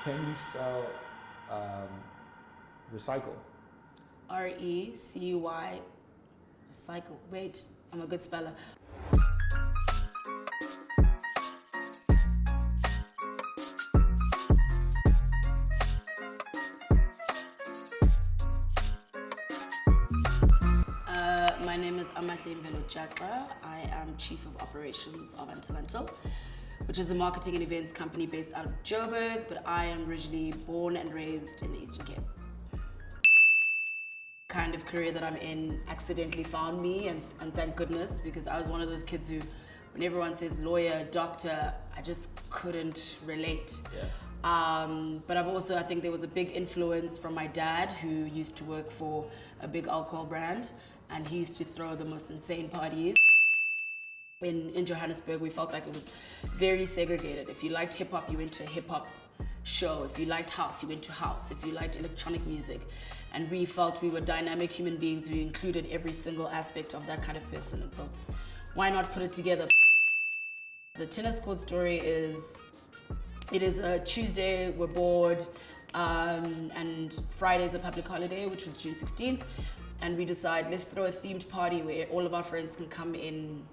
Can you spell recycle? RECY, recycle. Wait, I'm a good speller. My name is Amahle Jaxx. I am Chief of Operations of Until Until, which is a marketing and events company based out of Joburg, but I am originally born and raised in the Eastern Cape. Kind of career that I'm in accidentally found me, and thank goodness, because I was one of those kids who, when everyone says lawyer, doctor, I just couldn't relate. Yeah. But I think there was a big influence from my dad, who used to work for a big alcohol brand, and he used to throw the most insane parties. In Johannesburg, we felt like it was very segregated. If you liked hip hop, you went to a hip hop show. If you liked house, you went to house. If you liked electronic music. And we felt we were dynamic human beings who included every single aspect of that kind of person. And so why not put it together? The tennis court story is, it is a Tuesday, we're bored, and Friday is a public holiday, which was June 16th. And we decide, let's throw a themed party where all of our friends can come in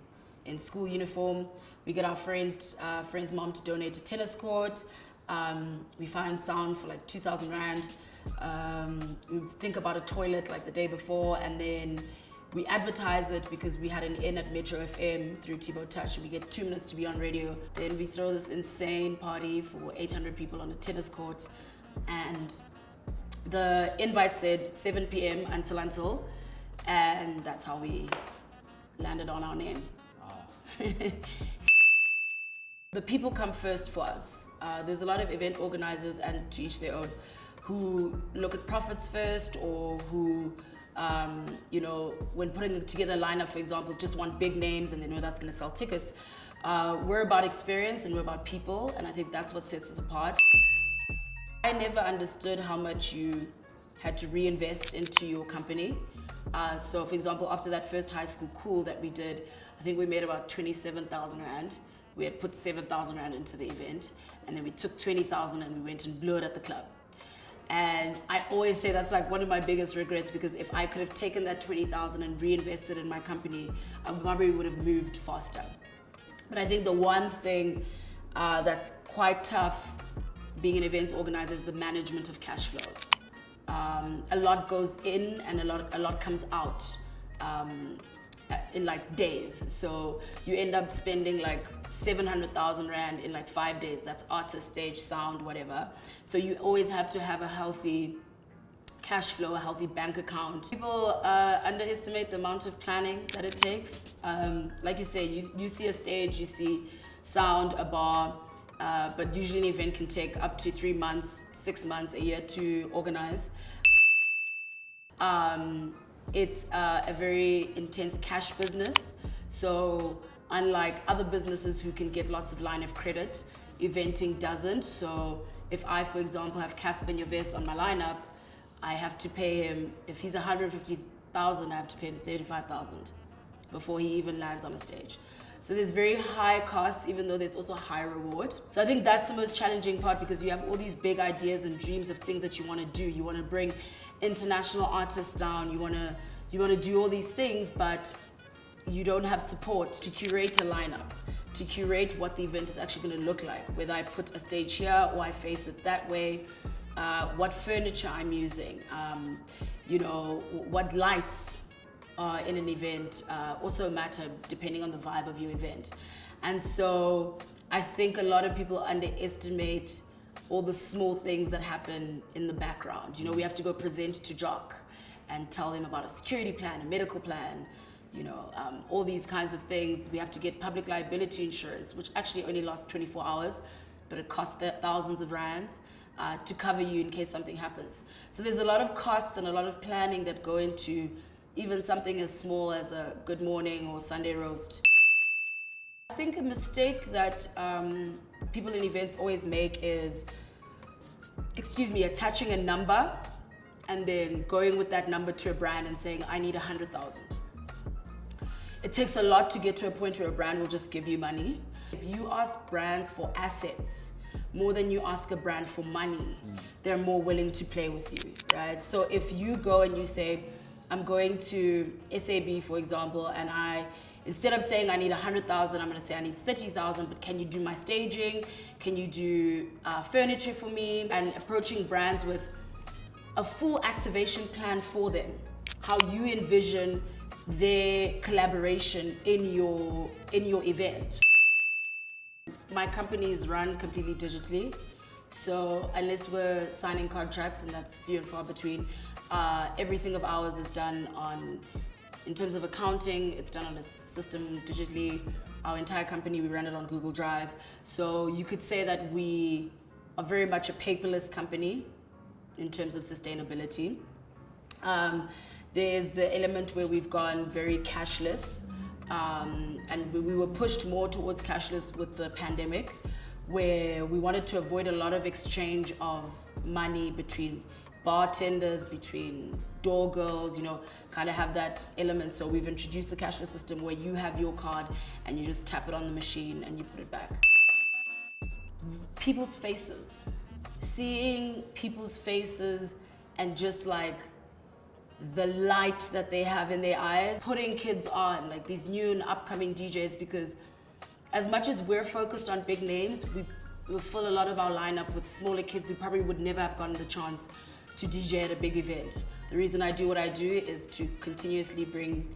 school uniform. We get our friend's mom to donate a tennis court. We find sound for like 2,000 Rand. We think about a toilet like the day before, and then we advertise it because we had an in at Metro FM through Tivo Touch, and we get 2 minutes to be on radio. Then we throw this insane party for 800 people on a tennis court, and the invite said 7 p.m. until, and that's how we landed on our name. The people come first for us. There's a lot of event organizers, and to each their own, who look at profits first, or who, when putting together a lineup, for example, just want big names and they know that's going to sell tickets. We're about experience and we're about people, and I think that's what sets us apart. I never understood how much you had to reinvest into your company. So for example, after that first high school cool that we did, I think we made about 27,000 Rand. We had put 7,000 Rand into the event, and then we took 20,000 and we went and blew it at the club. And I always say that's like one of my biggest regrets, because if I could have taken that 20,000 and reinvested in my company, I probably would have moved faster. But I think the one thing that's quite tough being an events organizer is the management of cash flow. A lot goes in and a lot comes out in like days. So you end up spending like 700,000 Rand in like 5 days. That's artist, stage, sound, whatever. So you always have to have a healthy cash flow, a healthy bank account. People underestimate the amount of planning that it takes. Like you say, you see a stage, you see sound, a bar, but usually an event can take up to 3 months, 6 months, a year to organize. It's a very intense cash business. So unlike other businesses who can get lots of line of credit, eventing doesn't. So if I, for example, have Casper Nyovest on my lineup, I have to pay him, if he's 150,000, I have to pay him 75,000 before he even lands on a stage. So there's very high costs, even though there's also high reward. So I think that's the most challenging part, because you have all these big ideas and dreams of things that you want to do. You want to bring international artists down. You want to do all these things, but you don't have support to curate a lineup, to curate what the event is actually going to look like. Whether I put a stage here or I face it that way, what furniture I'm using, what lights in an event also matter depending on the vibe of your event. And so I think a lot of people underestimate all the small things that happen in the background. We have to go present to Jaxx and tell him about a security plan, a medical plan, all these kinds of things. We have to get public liability insurance, which actually only lasts 24 hours, but it costs thousands of Rands to cover you in case something happens. So there's a lot of costs and a lot of planning that go into even something as small as a good morning or Sunday roast. I think a mistake that people in events always make is, attaching a number and then going with that number to a brand and saying, I need 100,000. It takes a lot to get to a point where a brand will just give you money. If you ask brands for assets, more than you ask a brand for money, they're more willing to play with you, right? So if you go and you say, I'm going to SAB, for example, and instead of saying I need 100,000, I'm going to say I need 30,000, but can you do my staging? Can you do furniture for me? And approaching brands with a full activation plan for them, how you envision their collaboration in your event. My company is run completely digitally, so unless we're signing contracts, and that's few and far between, everything of ours is done in terms of accounting, it's done on a system digitally. Our entire company, we run it on Google Drive. So you could say that we are very much a paperless company in terms of sustainability. There's the element where we've gone very cashless, and we were pushed more towards cashless with the pandemic, where we wanted to avoid a lot of exchange of money between bartenders, between door girls, kind of have that element. So we've introduced the cashless system where you have your card and you just tap it on the machine and you put it back. People's faces. Seeing people's faces and just like the light that they have in their eyes, putting kids on, like these new and upcoming DJs, because as much as we're focused on big names, we fill a lot of our lineup with smaller kids who probably would never have gotten the chance to DJ at a big event. The reason I do what I do is to continuously bring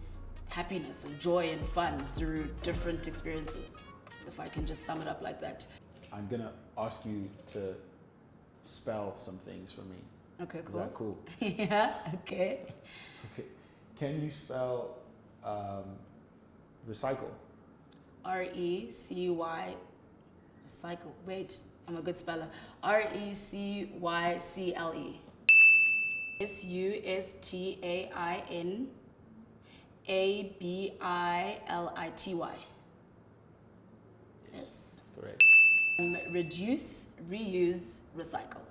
happiness and joy and fun through different experiences, if I can just sum it up like that. I'm gonna ask you to spell some things for me. Okay, cool. Is that cool? Yeah, okay. Okay. Can you spell recycle? R-E-C-Y, recycle. Wait, I'm a good speller. R-E-C-Y-C-L-E. S-U-S-T-A-I-N-A-B-I-L-I-T-Y. Yes. That's correct. Reduce, reuse, recycle.